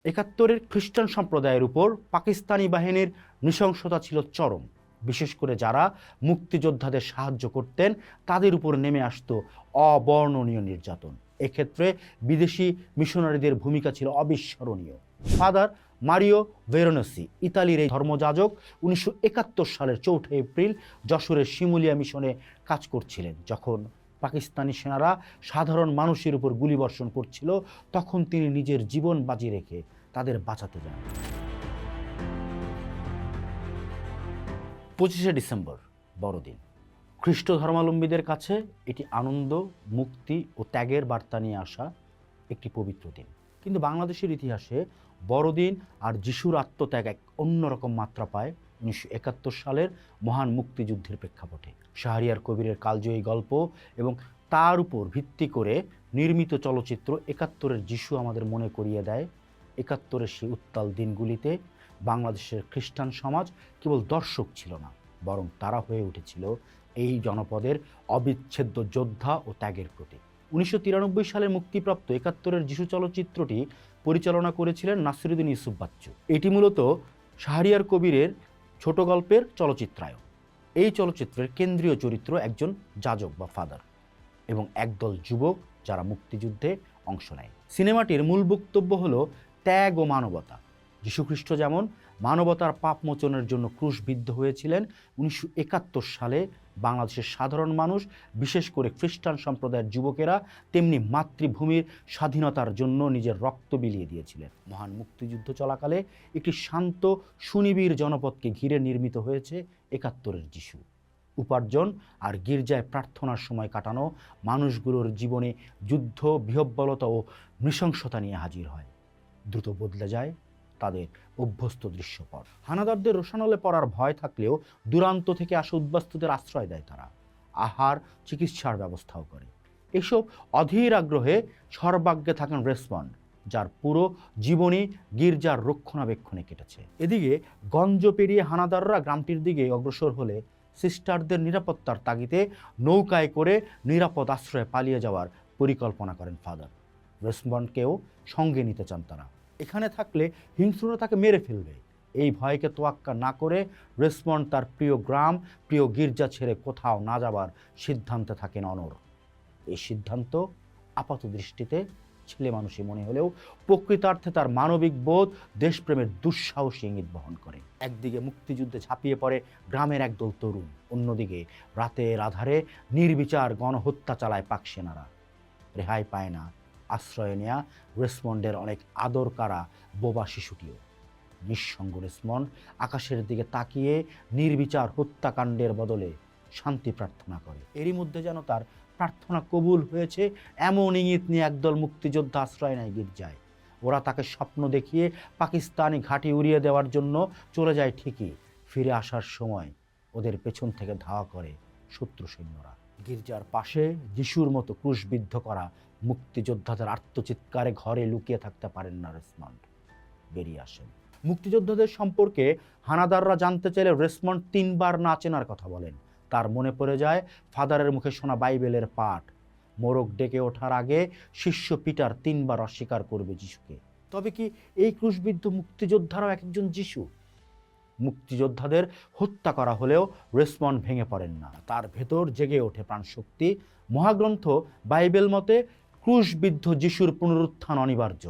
একাত্তরের খ্রিস্টান সম্প্রদায়ের উপর পাকিস্তানি বাহিনীর নৃশংসতা ছিল চরম। বিশেষ করে যারা মুক্তিযোদ্ধাদের সাহায্য করতেন তাদের উপর নেমে আসতো অবর্ণনীয় নির্যাতন। এক্ষেত্রে বিদেশি মিশনারিদের ভূমিকা ছিল অবিস্মরণীয়। ফাদার মারিও ভেরোনেসি, ইতালির এই ধর্মযাজক, 1971 সালের 4 এপ্রিল যশোরের শিমুলিয়া মিশনে কাজ করছিলেন। যখন পাকিস্তানি সেনারা সাধারণ মানুষের উপর গুলিবর্ষণ করছিল, তখন তিনি নিজের জীবন বাজি রেখে তাদের বাঁচাতে যান। 25শে ডিসেম্বর বড়দিন। খ্রিস্ট ধর্মাবলম্বীদের কাছে এটি আনন্দ, মুক্তি ও ত্যাগের বার্তা নিয়ে আসা একটি পবিত্র দিন। কিন্তু বাংলাদেশের ইতিহাসে বড়দিন আর যিশুর আত্মত্যাগ এক অন্যরকম মাত্রা পায় 1971 সালের মহান মুক্তিযুদ্ধের প্রেক্ষাপটে। শাহরিয়ার কবিরের কালজয়ী গল্প এবং তার উপর ভিত্তি করে নির্মিত চলচ্চিত্র একাত্তরের যিশু আমাদের মনে করিয়ে দেয়, একাত্তরের সেই উত্তাল দিনগুলিতে বাংলাদেশের খ্রিস্টান সমাজ কেবল দর্শক ছিল না, বরং তারা হয়ে উঠেছিল এই জনপদের অবিচ্ছেদ্য যোদ্ধা ও ত্যাগের প্রতীক। 1993 সালে মুক্তিপ্রাপ্ত একাত্তরের যিশু চলচ্চিত্রটি পরিচালনা করেছিলেন নাসিরুদ্দিন ইউসুফ বাচ্চু। এটি মূলত শাহরিয়ার কবিরের ছোট গল্পের চলচ্চিত্রায়ন। এই চলচ্চিত্রের কেন্দ্রীয় চরিত্র একজন যাজক বা ফাদার এবং একদল যুবক যারা মুক্তিযুদ্ধে অংশ নেয়। সিনেমাটির মূল বক্তব্য হলো ত্যাগ ও মানবতা। যীশুখ্রিস্ট যেমন মানবতার পাপ মোচনের জন্য ক্রুশবিদ্ধ হয়েছিলেন, 1971 সালে বাংলাদেশের সাধারণ মানুষ, বিশেষ করে খ্রিস্টান সম্প্রদায়ের যুবকেরা তেমনি মাতৃভূমির স্বাধীনতার জন্য নিজের রক্ত বিলিয়ে দিয়েছিলেন। মহান মুক্তিযুদ্ধ চলাকালে একটি শান্ত সুনিবিড় জনপদকে ঘিরে নির্মিত হয়েছে একাত্তরের যিশু। উপার্জন আর গির্জায় প্রার্থনার সময় কাটানো মানুষগুলোর জীবনে যুদ্ধ, বিহ্বলতা ও নৃশংসতা নিয়ে হাজির হয়। দ্রুত বদলে যায় তাদের অভ্যস্ত দৃশ্যপট। হানাদারদের রোশানলে পড়ার ভয় থাকলেও দূরান্ত থেকে আসা উদ্বাস্তুদের আশ্রয় দেয় তারা। আহার, চিকিৎসার ব্যবস্থাও করে। এসব অধীর আগ্রহে সর্বাগ্রে থাকেন রেসমন্ড, যার পুরো জীবনী গির্জার রক্ষণাবেক্ষণে কেটেছে। এদিকে গঞ্জ পেরিয়ে হানাদাররা গ্রামটির দিকে অগ্রসর হলে সিস্টারদের নিরাপত্তার তাগিদে নৌকায় করে নিরাপদ আশ্রয়ে পালিয়ে যাওয়ার পরিকল্পনা করেন ফাদার। রেসমন্ডকেও সঙ্গে নিতে চান তারা। এখানে থাকলে হিংস্ররা তাকে মেরে ফেলবে, এই ভয়কে তোয়াক্কা না করে রেসমন্ড তার প্রিয় গ্রাম, প্রিয় গির্জা ছেড়ে কোথাও না যাবার সিদ্ধান্তে থাকেন অনড়। এই সিদ্ধান্ত আপাত দৃষ্টিতে ছেলে মানুষই মনে হলেও প্রকৃতার্থে তার মানবিক বোধ, দেশপ্রেমের দুঃসাহসী ইঙ্গিত বহন করে। একদিকে মুক্তিযুদ্ধে ঝাঁপিয়ে পড়ে গ্রামের একদল তরুণ, অন্যদিকে রাতের আধারে নির্বিচার গণহত্যা চালায় পাক সেনারা। রেহাই পায় না আশ্রয় নেয়া রেসমন্ডের অনেক আদর কারা বোবা শিশুটিও। নিঃসঙ্গ রেসমন্ড আকাশের দিকে তাকিয়ে নির্বিচার হত্যাকাণ্ডের বদলে শান্তি প্রার্থনা করে। এরই মধ্যে যেন তার প্রার্থনা কবুল হয়েছে এমন ইঙ্গিত নিয়ে একদল মুক্তিযোদ্ধা আশ্রয় নেয় গির্জায়। ওরা তাকে স্বপ্ন দেখিয়ে পাকিস্তানি ঘাঁটি উড়িয়ে দেওয়ার জন্য চলে যায় ঠিকই, ফিরে আসার সময় ওদের পেছন থেকে ধাওয়া করে শত্রু সৈন্যরা। গির্জার পাশে যিশুর মতো ক্রুশবিদ্ধ করা মুক্তিযোদ্ধাদের আর্তচিৎকারে ঘরে লুকিয়ে থাকতে পারেন না রেসমন্ড, বেরিয়ে আসেন। মুক্তিযোদ্ধাদের সম্পর্কে হানাদাররা জানতে চাইলে রেসমন্ড 3 বার না চেনার কথা বলেন। তার মনে পড়ে যায় ফাদারের মুখে শোনা বাইবেলের পাঠ, মোরগ ডেকে ওঠার আগে শিষ্য পিটার 3 বার অস্বীকার করবে যিশুকে। তবে কি এই ক্রুশবিদ্ধ মুক্তিযোদ্ধারাও এক একজন যিশু? মুক্তিযোদ্ধাদের হত্যা করা হলেও রেসমন্ড ভেঙে পড়েন না, তার ভেতর জেগে ওঠে প্রাণশক্তি। মহাগ্রন্থ বাইবেল মতে ক্রুশবিদ্ধ যিশুর পুনরুত্থান অনিবার্য।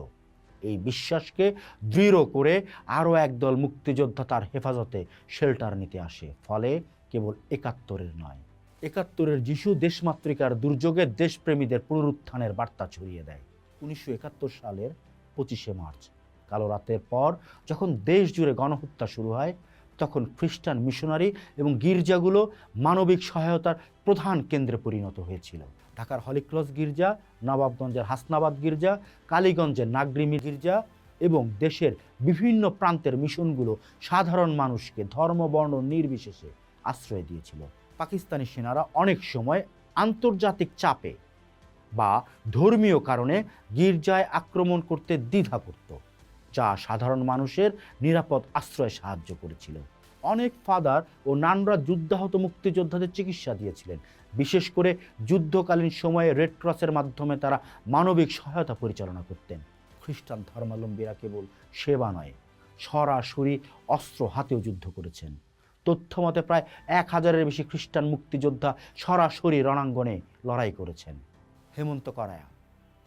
এই বিশ্বাসকে দৃঢ় করে আরও একদল মুক্তিযোদ্ধা তার হেফাজতে শেল্টার নিতে আসে। ফলে কেবল একাত্তরের নয়, একাত্তরের যিশু দেশমাতৃকার দুর্যোগে দেশপ্রেমীদের পুনরুত্থানের বার্তা ছড়িয়ে দেয়। 1971 সালের 25শে মার্চ, কালো রাতের পর যখন দেশ জুড়ে গণহত্যা শুরু হয়, তখন খ্রিস্টান মিশনারি এবং গির্জাগুলো মানবিক সহায়তার প্রধান কেন্দ্রে পরিণত হয়েছিল। ঢাকার হলিক্রস গির্জা, নবাবগঞ্জের হাসনাবাদ গির্জা, কালীগঞ্জের নাগরিমি গির্জা এবং দেশের বিভিন্ন প্রান্তের মিশনগুলো সাধারণ মানুষকে ধর্ম বর্ণ নির্বিশেষে আশ্রয় দিয়েছিল। পাকিস্তানি সেনারা অনেক সময় আন্তর্জাতিক চাপে বা ধর্মীয় কারণে গির্জায় আক্রমণ করতে দ্বিধা করত, যা সাধারণ মানুষের নিরাপদ আশ্রয়ে সাহায্য করেছিল। অনেক ফাদার ও নানরা যুদ্ধাহত মুক্তিযোদ্ধাদের চিকিৎসা দিয়েছিলেন। বিশেষ করে যুদ্ধকালীন সময়ে রেড ক্রসের মাধ্যমে তারা মানবিক সহায়তা পরিচালনা করতেন। খ্রিস্টান ধর্মাবলম্বীরা কেবল সেবা নয়, সরাসরি অস্ত্র হাতেও যুদ্ধ করেছেন। তথ্য মতে প্রায় 1000-এর বেশি খ্রিস্টান মুক্তিযোদ্ধা সরাসরি রণাঙ্গনে লড়াই করেছেন। হেমন্ত করায়া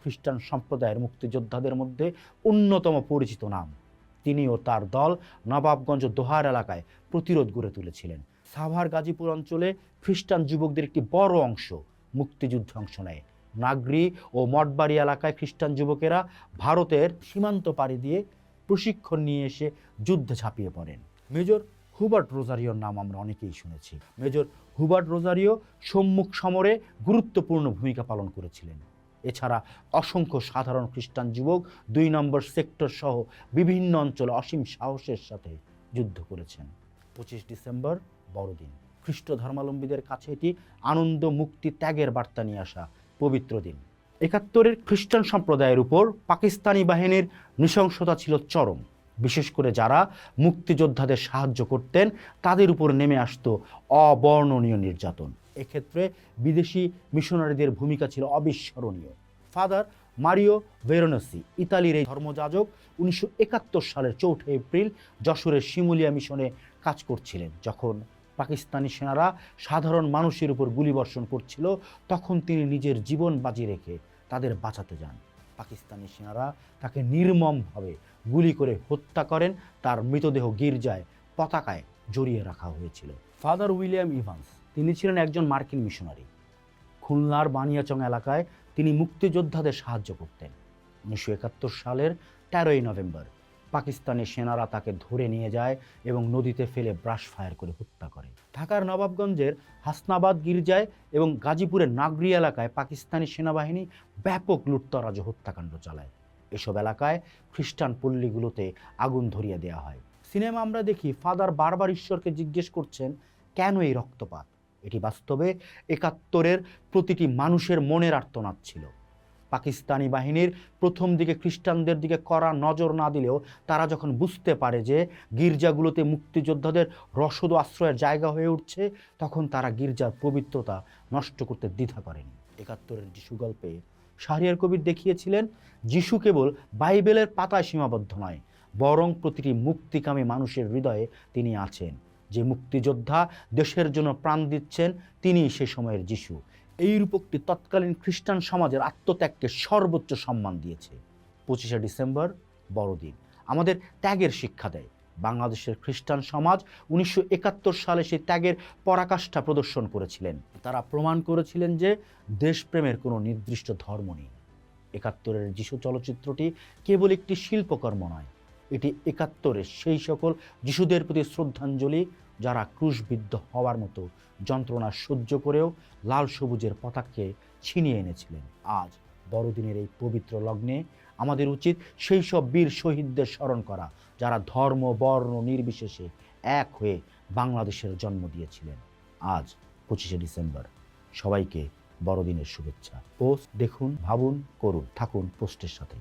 খ্রিস্টান সম্প্রদায়ের মুক্তিযোদ্ধাদের মধ্যে অন্যতম পরিচিত নাম। তিনি ও তার দল নবাবগঞ্জ দোহার এলাকায় প্রতিরোধ গড়ে তুলেছিলেন। সাভার গাজীপুর অঞ্চলে খ্রিস্টান যুবকদের একটি বড় অংশ মুক্তিযুদ্ধে অংশ নেয়। নাগরি ও মঠবাড়ি এলাকায় খ্রিস্টান যুবকেরা ভারতের সীমান্ত পাড়ি দিয়ে প্রশিক্ষণ নিয়ে এসে যুদ্ধে ঝাঁপিয়ে পড়েন। মেজর হুবার্ট রোজারিওর নাম আমরা অনেকেই শুনেছি। মেজর হুবার্ট রোজারিও সম্মুখ সমরে গুরুত্বপূর্ণ ভূমিকা পালন করেছিলেন। এছাড়া অসংখ্য সাধারণ খ্রিস্টান যুবক 2 নম্বর সেক্টর সহ বিভিন্ন অঞ্চলে অসীম সাহসের সাথে যুদ্ধ করেছেন। 25 ডিসেম্বর বড়দিন। খ্রিস্ট ধর্মাবলম্বীদের কাছে এটি আনন্দ, মুক্তি, ত্যাগের বার্তা নিয়ে আসা পবিত্র দিন। 71-এর খ্রিস্টান সম্প্রদায়ের উপর পাকিস্তানি বাহিনীর নৃশংসতা ছিল চরম। বিশেষ করে যারা মুক্তিযোদ্ধাদের সাহায্য করতেন তাদের উপর নেমে আসতো অবর্ণনীয় নির্যাতন। এক্ষেত্রে বিদেশি মিশনারিদের ভূমিকা ছিল অবিস্মরণীয়। ফাদার মারিও ভেরোনেসি, ইতালির এই ধর্মযাজক, 1971 সালের 4 এপ্রিল যশোরের শিমুলিয়া মিশনে কাজ করছিলেন। যখন পাকিস্তানি সেনারা সাধারণ মানুষের উপর গুলিবর্ষণ করছিল, তখন তিনি নিজের জীবন বাজি রেখে তাদের বাঁচাতে যান। পাকিস্তানি সেনারা তাকে নির্মমভাবে গুলি করে হত্যা করেন। তার মৃতদেহ গির্জায় পতাকায় জড়িয়ে রাখা হয়েছিল। ফাদার উইলিয়াম ইভান্স, তিনি ছিলেন একজন মার্কিন মিশনারি। খুলনার বানিয়াচং এলাকায় তিনি মুক্তিযোদ্ধাদের সাহায্য করতেন। 1971 সালের 13 নভেম্বর পাকিস্তানি সেনারা তাকে ধরে নিয়ে যায় এবং নদীতে ফেলে ব্রাশ ফায়ার করে হত্যা করে। ঢাকার নবাবগঞ্জের হাসনাবাদ গির্জায় এবং গাজীপুরের নাগরি এলাকায় পাকিস্তানি সেনাবাহিনী ব্যাপক লুটতরাজ হত্যাকাণ্ড চালায়। এসব এলাকায় খ্রিস্টান পল্লীগুলোতে আগুন ধরিয়ে দেওয়া হয়। সিনেমা আমরা দেখি ফাদার বারবার ঈশ্বরকে জিজ্ঞেস করছেন, কেন এই রক্তপাত? এটি বাস্তবে 71-এর প্রতিটি মানুষের মনের আর্তনাদ ছিল। পাকিস্তানি বাহিনীর প্রথম দিকে খ্রিস্টানদের দিকে কড়া নজর না দিলেও তারা যখন বুঝতে পারে যে গির্জাগুলোতে মুক্তিযোদ্ধাদের রসদ ও আশ্রয়ের জায়গা হয়ে উঠছে, তখন তারা গির্জার পবিত্রতা নষ্ট করতে দ্বিধা করেনি। 71-এর যিশু গল্পে শাহরিয়ার কবির দেখিয়েছিলেন, যিশু কেবল বাইবেলের পাতায় সীমাবদ্ধ নয়, বরং প্রতিটি মুক্তিকামী মানুষের হৃদয়ে তিনি আছেন। যে মুক্তিযোদ্ধা দেশের জন্য প্রাণ দিচ্ছেন, তিনি সে সময়ের যিশু। এই রূপকটি তৎকালীন খ্রিস্টান সমাজের আত্মত্যাগকে সর্বোচ্চ সম্মান দিয়েছে। 25 ডিসেম্বর বড়দিন আমাদের ত্যাগের শিক্ষা দেয়। বাংলাদেশের খ্রিস্টান সমাজ 1971 সালে সেই ত্যাগের পরাকাষ্ঠা প্রদর্শন করেছিলেন। তারা প্রমাণ করেছিলেন যে দেশপ্রেমের কোনো নির্দিষ্ট ধর্ম নেই। 71-এর যিশু চলচ্চিত্রটি কেবল একটি শিল্পকর্ম নয়, এটি 71-এর সেই সকল যিশুদের প্রতি শ্রদ্ধাঞ্জলি যারা ক্রুশবিদ্ধ হওয়ার মতো যন্ত্রণা সহ্য করেও লাল সবুজের পতাকাকে ছিনিয়ে এনেছিলেন। আজ বড়দিনের এই পবিত্র লগ্নে আমাদের উচিত সেই সব বীর শহীদদের স্মরণ করা, যারা ধর্ম বর্ণ নির্বিশেষে এক হয়ে বাংলাদেশের জন্ম দিয়েছিলেন। আজ 25 ডিসেম্বর। সবাইকে বড়দিনের শুভেচ্ছা। পোস্ট দেখুন, ভাবুন, করুন, থাকুন পোস্টের সাথে।